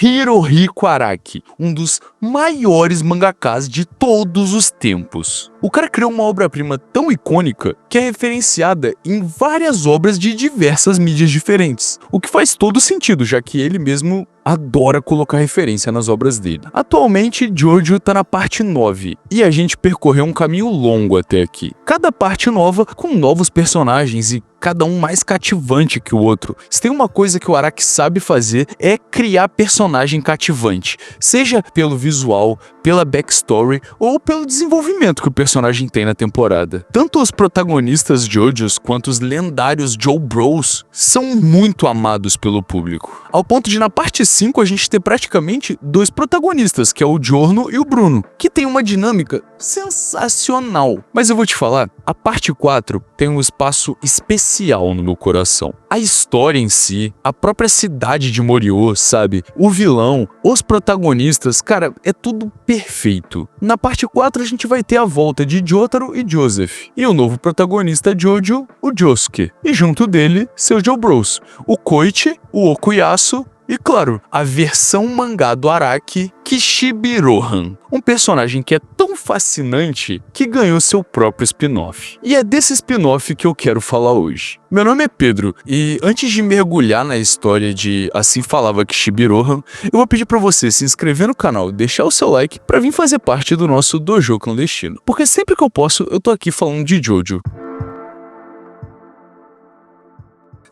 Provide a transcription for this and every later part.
Hirohiko Araki, um dos maiores mangakas de todos os tempos. O cara criou uma obra-prima tão icônica que é referenciada em várias obras de diversas mídias diferentes, o que faz todo sentido, já que ele mesmo adora colocar referência nas obras dele. Atualmente, Jojo tá na parte 9, e a gente percorreu um caminho longo até aqui. Cada parte nova com novos personagens e cada um mais cativante que o outro. Se tem uma coisa que o Araki sabe fazer é criar personagem cativante, seja pelo visual, pela backstory ou pelo desenvolvimento que o personagem tem na temporada. Tanto os protagonistas Jojos quanto os lendários Joe Bros são muito amados pelo público, ao ponto de na parte 5 a gente ter praticamente dois protagonistas, que é o Giorno e o Bruno, que tem uma dinâmica sensacional. Mas eu vou te falar, a parte 4 tem um espaço especial no meu coração. A história em si, a própria cidade de Morio, sabe? O vilão, os protagonistas, cara, é tudo perfeito. Na parte 4 a gente vai ter a volta de Jotaro e Joseph, e o novo protagonista Jojo, o Josuke, e junto dele, seus Joe Bros, o Koichi, o Okuyasu, e claro, a versão mangá do Araki, Kishibe Rohan, um personagem que é tão fascinante que ganhou seu próprio spin-off. E é desse spin-off que eu quero falar hoje. Meu nome é Pedro, e antes de mergulhar na história de Assim Falava Kishibe Rohan, eu vou pedir pra você se inscrever no canal e deixar o seu like pra vir fazer parte do nosso dojo clandestino. Porque sempre que eu posso, eu tô aqui falando de Jojo.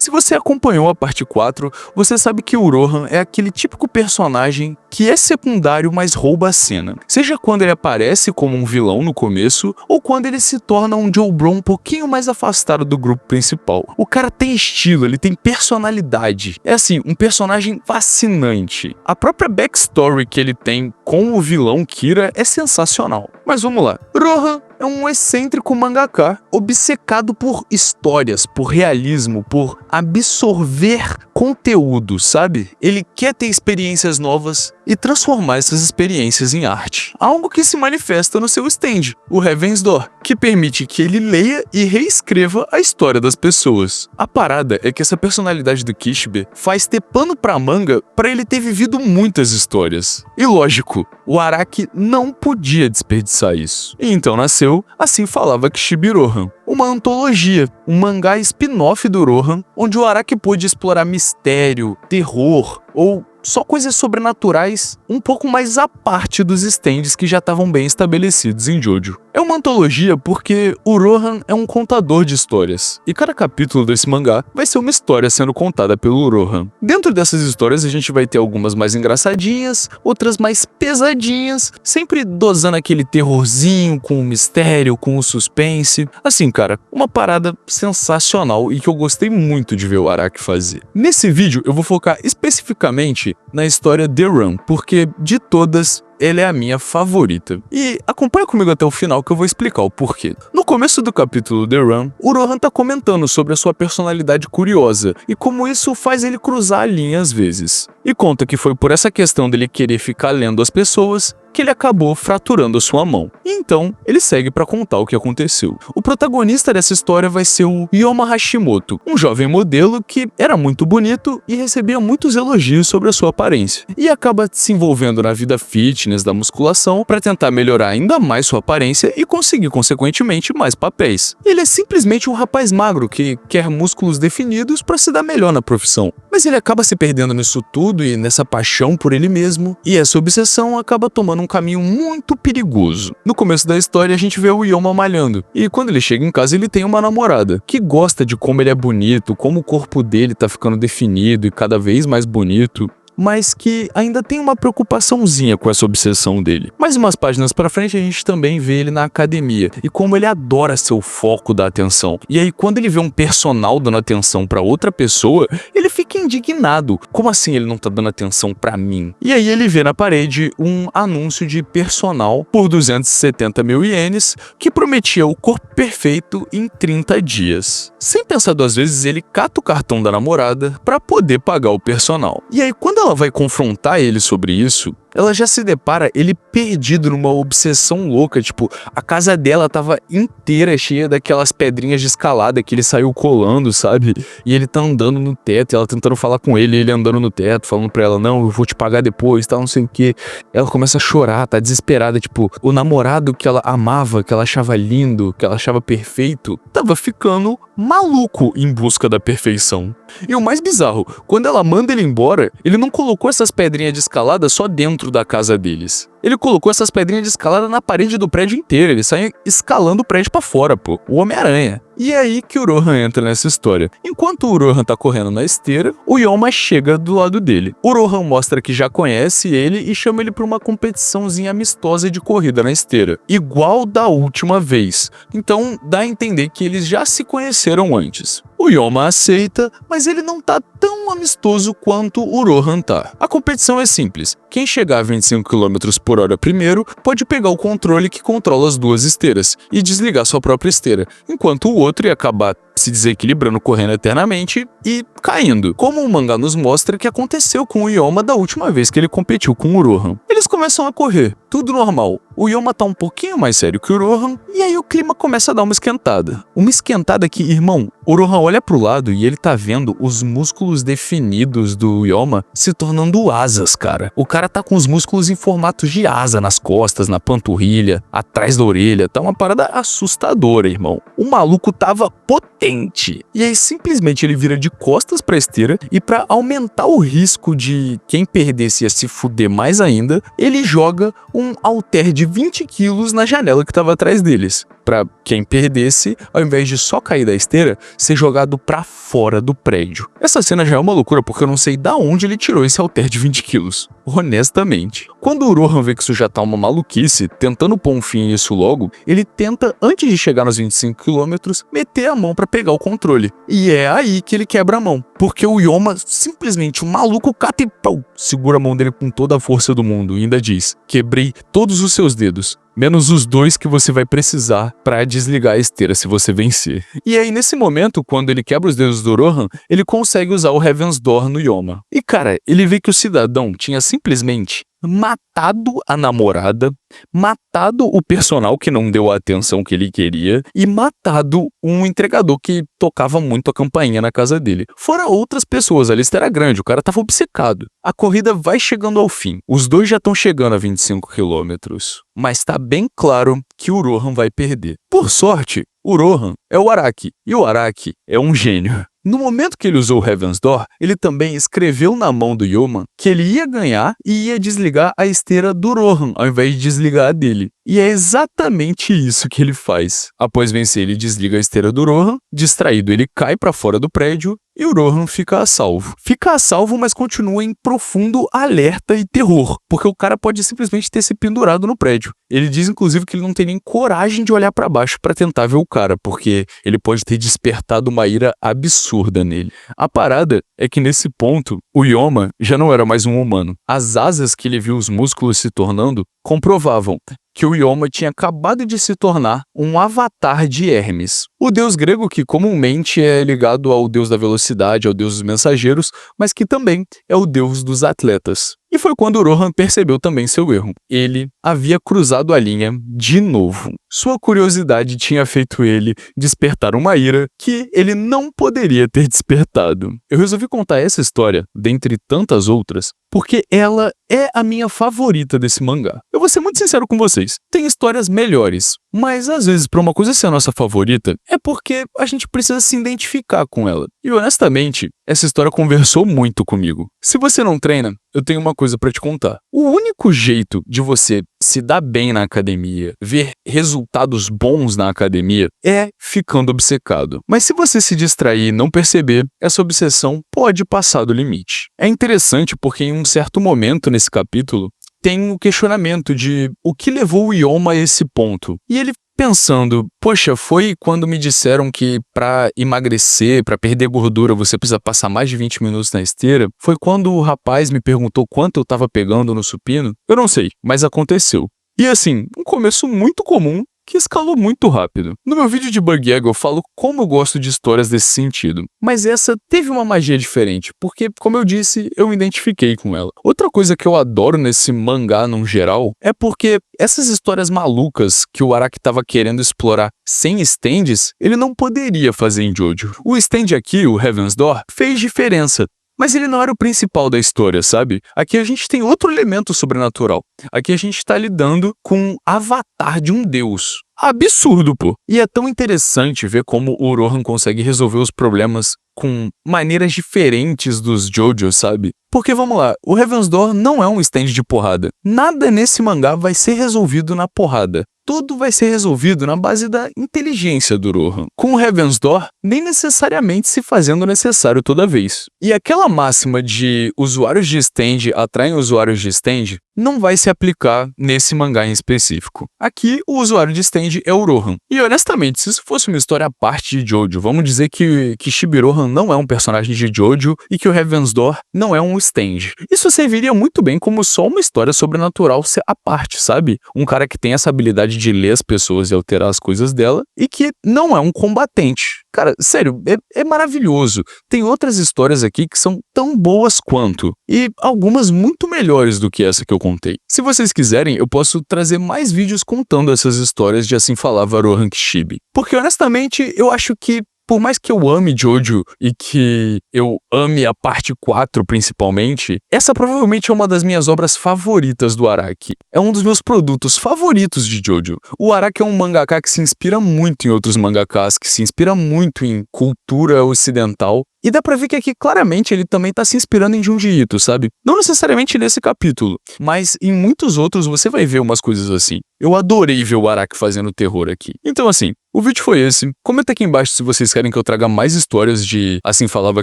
Se você acompanhou a parte 4, você sabe que o Rohan é aquele típico personagem que é secundário, mas rouba a cena. Seja quando ele aparece como um vilão no começo, ou quando ele se torna um Joe Bro um pouquinho mais afastado do grupo principal. O cara tem estilo, ele tem personalidade. É assim, um personagem fascinante. A própria backstory que ele tem com o vilão Kira é sensacional. Mas vamos lá. Rohan é um excêntrico mangaka obcecado por histórias, por realismo, por absorver conteúdo, sabe? Ele quer ter experiências novas e transformar essas experiências em arte. Algo que se manifesta no seu stand, o Heaven's Door, que permite que ele leia e reescreva a história das pessoas. A parada é que essa personalidade do Kishibe faz ter pano pra manga pra ele ter vivido muitas histórias. E lógico, o Araki não podia desperdiçar isso. E então nasceu Assim Falava Kishibe Rohan, uma antologia, um mangá spin-off do Rohan, onde o Araki pôde explorar mistério, terror ou só coisas sobrenaturais um pouco mais à parte dos stands que já estavam bem estabelecidos em Jojo. É uma antologia porque o Rohan é um contador de histórias, e cada capítulo desse mangá vai ser uma história sendo contada pelo Rohan. Dentro dessas histórias a gente vai ter algumas mais engraçadinhas, outras mais pesadinhas, sempre dosando aquele terrorzinho com o mistério, com o suspense. Assim, cara, uma parada sensacional e que eu gostei muito de ver o Araki fazer. Nesse vídeo eu vou focar especificamente na história The Run, porque de todas, ela é a minha favorita. E acompanha comigo até o final que eu vou explicar o porquê. No começo do capítulo The Run, o Rohan tá comentando sobre a sua personalidade curiosa e como isso faz ele cruzar a linha às vezes. E conta que foi por essa questão dele querer ficar lendo as pessoas que ele acabou fraturando a sua mão. E então, ele segue para contar o que aconteceu. O protagonista dessa história vai ser o Yoma Hashimoto, um jovem modelo que era muito bonito e recebia muitos elogios sobre a sua aparência. E acaba se envolvendo na vida fitness da musculação para tentar melhorar ainda mais sua aparência e conseguir, consequentemente, mais papéis. Ele é simplesmente um rapaz magro que quer músculos definidos para se dar melhor na profissão. Mas ele acaba se perdendo nisso tudo e nessa paixão por ele mesmo, e essa obsessão acaba tomando um caminho muito perigoso. No começo da história a gente vê o Yoma malhando, e quando ele chega em casa ele tem uma namorada, que gosta de como ele é bonito, como o corpo dele tá ficando definido e cada vez mais bonito, mas que ainda tem uma preocupaçãozinha com essa obsessão dele. Mais umas páginas pra frente a gente também vê ele na academia, e como ele adora ser o foco da atenção. E aí quando ele vê um personal dando atenção pra outra pessoa, ele fica indignado. Como assim ele não tá dando atenção pra mim? E aí ele vê na parede um anúncio de personal por 270 mil ienes, que prometia o corpo perfeito em 30 dias. Sem pensar duas vezes, ele cata o cartão da namorada pra poder pagar o personal. E aí quando ela ela vai confrontar ele sobre isso, ela já se depara ele perdido numa obsessão louca, tipo, a casa dela tava inteira cheia daquelas pedrinhas de escalada que ele saiu colando, sabe? E ele tá andando no teto, e ela tentando falar com ele andando no teto, falando pra ela, não, eu vou te pagar depois, tal, não sei o que. Ela começa a chorar, tá desesperada, tipo, o namorado que ela amava, que ela achava lindo, que ela achava perfeito, tava ficando maluco em busca da perfeição. E o mais bizarro, quando ela manda ele embora, ele não colocou essas pedrinhas de escalada só dentro da casa deles. Ele colocou essas pedrinhas de escalada na parede do prédio inteiro, ele sai escalando o prédio pra fora, pô, o Homem-Aranha. E é aí que o Rohan entra nessa história. Enquanto o Rohan tá correndo na esteira, o Yoma chega do lado dele. O Rohan mostra que já conhece ele e chama ele pra uma competiçãozinha amistosa de corrida na esteira, igual da última vez. Então dá a entender que eles já se conheceram antes. O Yoma aceita, mas ele não tá tão amistoso quanto o Rohan tá. A competição é simples. Quem chegar a 25 km por hora primeiro pode pegar o controle que controla as duas esteiras e desligar sua própria esteira, enquanto o outro ia acabar se desequilibrando, correndo eternamente e caindo. Como o mangá nos mostra que aconteceu com o Yoma da última vez que ele competiu com o Rohan. Eles começam a correr, tudo normal. O Yoma tá um pouquinho mais sério que o Rohan, e aí o clima começa a dar uma esquentada. Uma esquentada que, irmão, o Rohan olha pro lado e ele tá vendo os músculos definidos do Yoma se tornando asas, cara. O cara tá com os músculos em formato de asa nas costas, na panturrilha, atrás da orelha. Tá uma parada assustadora, irmão. O maluco tava potente. E aí simplesmente ele vira de costas pra esteira e pra aumentar o risco de quem perdesse ia se fuder mais ainda, ele joga um halter de 20 quilos na janela que tava atrás deles. Pra quem perdesse, ao invés de só cair da esteira, ser jogado pra fora do prédio. Essa cena já é uma loucura porque eu não sei da onde ele tirou esse halter de 20 quilos. Honestamente. Quando o Rohan vê que isso já tá uma maluquice, tentando pôr um fim nisso logo, ele tenta, antes de chegar nos 25 km, meter a mão pra pegar o controle. E é aí que ele quebra a mão. Porque o Yoma, simplesmente, o maluco cata e pau, segura a mão dele com toda a força do mundo e ainda diz, quebrei todos os seus dedos. Menos os 2 que você vai precisar pra desligar a esteira se você vencer. E aí, nesse momento, quando ele quebra os dedos do Rohan, ele consegue usar o Heaven's Door no Yoma. E cara, ele vê que o cidadão tinha simplesmente matado a namorada, matado o personal que não deu a atenção que ele queria e matado um entregador que tocava muito a campainha na casa dele. Fora outras pessoas, a lista era grande, o cara tava obcecado. A corrida vai chegando ao fim. Os dois já estão chegando a 25 quilômetros, mas tá bem claro que o Rohan vai perder. Por sorte, o Rohan é o Araki, e o Araki é um gênio. No momento que ele usou o Heaven's Door, ele também escreveu na mão do Yoma que ele ia ganhar e ia desligar a esteira do Rohan, ao invés de desligar a dele. E é exatamente isso que ele faz. Após vencer, ele desliga a esteira do Rohan, distraído ele cai pra fora do prédio e o Rohan fica a salvo. Fica a salvo, mas continua em profundo alerta e terror, porque o cara pode simplesmente ter se pendurado no prédio. Ele diz, inclusive, que ele não tem nem coragem de olhar pra baixo pra tentar ver o cara, porque ele pode ter despertado uma ira absurda nele. A parada é que nesse ponto, o Yoma já não era mais um humano. As asas que ele viu os músculos se tornando comprovavam que o Yoma tinha acabado de se tornar um avatar de Hermes, o deus grego que comumente é ligado ao deus da velocidade, ao deus dos mensageiros, mas que também é o deus dos atletas. E foi quando o Rohan percebeu também seu erro. Ele havia cruzado a linha de novo. Sua curiosidade tinha feito ele despertar uma ira que ele não poderia ter despertado. Eu resolvi contar essa história, dentre tantas outras, porque ela é a minha favorita desse mangá. Eu vou ser muito sincero com vocês, tem histórias melhores, mas às vezes pra uma coisa ser a nossa favorita, é porque a gente precisa se identificar com ela. E honestamente, essa história conversou muito comigo. Se você não treina, eu tenho uma coisa pra te contar. O único jeito de você se dar bem na academia, ver resultados bons na academia, é ficando obcecado. Mas se você se distrair e não perceber, essa obsessão pode passar do limite. É interessante porque em um certo momento nesse capítulo, tem um questionamento de o que levou o Yoma a esse ponto. E ele pensando, poxa, foi quando me disseram que pra emagrecer, pra perder gordura, você precisa passar mais de 20 minutos na esteira? Foi quando o rapaz me perguntou quanto eu tava pegando no supino? Eu não sei, mas aconteceu. E assim, um começo muito comum que escalou muito rápido. No meu vídeo de Bug Egg eu falo como eu gosto de histórias desse sentido, mas essa teve uma magia diferente, porque, como eu disse, eu me identifiquei com ela. Outra coisa que eu adoro nesse mangá num geral é porque essas histórias malucas que o Araki estava querendo explorar sem stands, ele não poderia fazer em Jojo. O stand aqui, o Heaven's Door, fez diferença. Mas ele não era o principal da história, sabe? Aqui a gente tem outro elemento sobrenatural. Aqui a gente tá lidando com um avatar de um deus. Absurdo, pô! E é tão interessante ver como o Rohan consegue resolver os problemas com maneiras diferentes dos Jojo, sabe? Porque vamos lá, o Heaven's Door não é um stand de porrada. Nada nesse mangá vai ser resolvido na porrada. Tudo vai ser resolvido na base da inteligência do Rohan, com o Heaven's Door nem necessariamente se fazendo necessário toda vez. E aquela máxima de usuários de stand atraem usuários de stand não vai se aplicar nesse mangá em específico. Aqui, o usuário de stand é o Rohan. E honestamente, se isso fosse uma história à parte de Jojo, vamos dizer que Chibi-Rohan não é um personagem de Jojo e que o Heaven's Door não é um stand. Isso serviria muito bem como só uma história sobrenatural à parte, sabe? Um cara que tem essa habilidade de ler as pessoas e alterar as coisas dela e que não é um combatente. Cara, sério, é maravilhoso. Tem outras histórias aqui que são tão boas quanto, e algumas muito melhores do que essa que eu contei. Se vocês quiserem, eu posso trazer mais vídeos contando essas histórias de Assim Falava Rohan Kishibe. Porque, honestamente, eu acho que por mais que eu ame Jojo e que eu ame a parte 4 principalmente, essa provavelmente é uma das minhas obras favoritas do Araki. É um dos meus produtos favoritos de Jojo. O Araki é um mangaka que se inspira muito em outros mangakas, que se inspira muito em cultura ocidental. E dá pra ver que aqui claramente ele também tá se inspirando em Junji Ito, sabe? Não necessariamente nesse capítulo, mas em muitos outros você vai ver umas coisas assim. Eu adorei ver o Araki fazendo terror aqui. Então assim, o vídeo foi esse. Comenta aqui embaixo se vocês querem que eu traga mais histórias de Assim Falava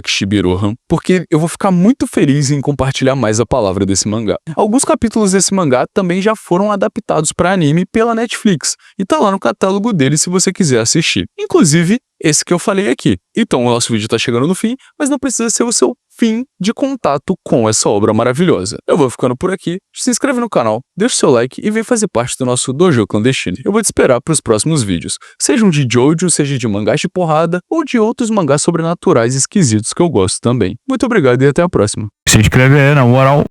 Kishibe-Rohan, porque eu vou ficar muito feliz em compartilhar mais a palavra desse mangá. Alguns capítulos desse mangá também já foram adaptados para anime pela Netflix, e tá lá no catálogo dele se você quiser assistir. Inclusive, esse que eu falei aqui. Então o nosso vídeo tá chegando no fim, mas não precisa ser o seu fim de contato com essa obra maravilhosa. Eu vou ficando por aqui, se inscreve no canal, deixa o seu like e vem fazer parte do nosso dojo clandestino. Eu vou te esperar para os próximos vídeos, sejam de Jojo, seja de mangás de porrada ou de outros mangás sobrenaturais esquisitos que eu gosto também. Muito obrigado e até a próxima. Se inscreve aí, na moral.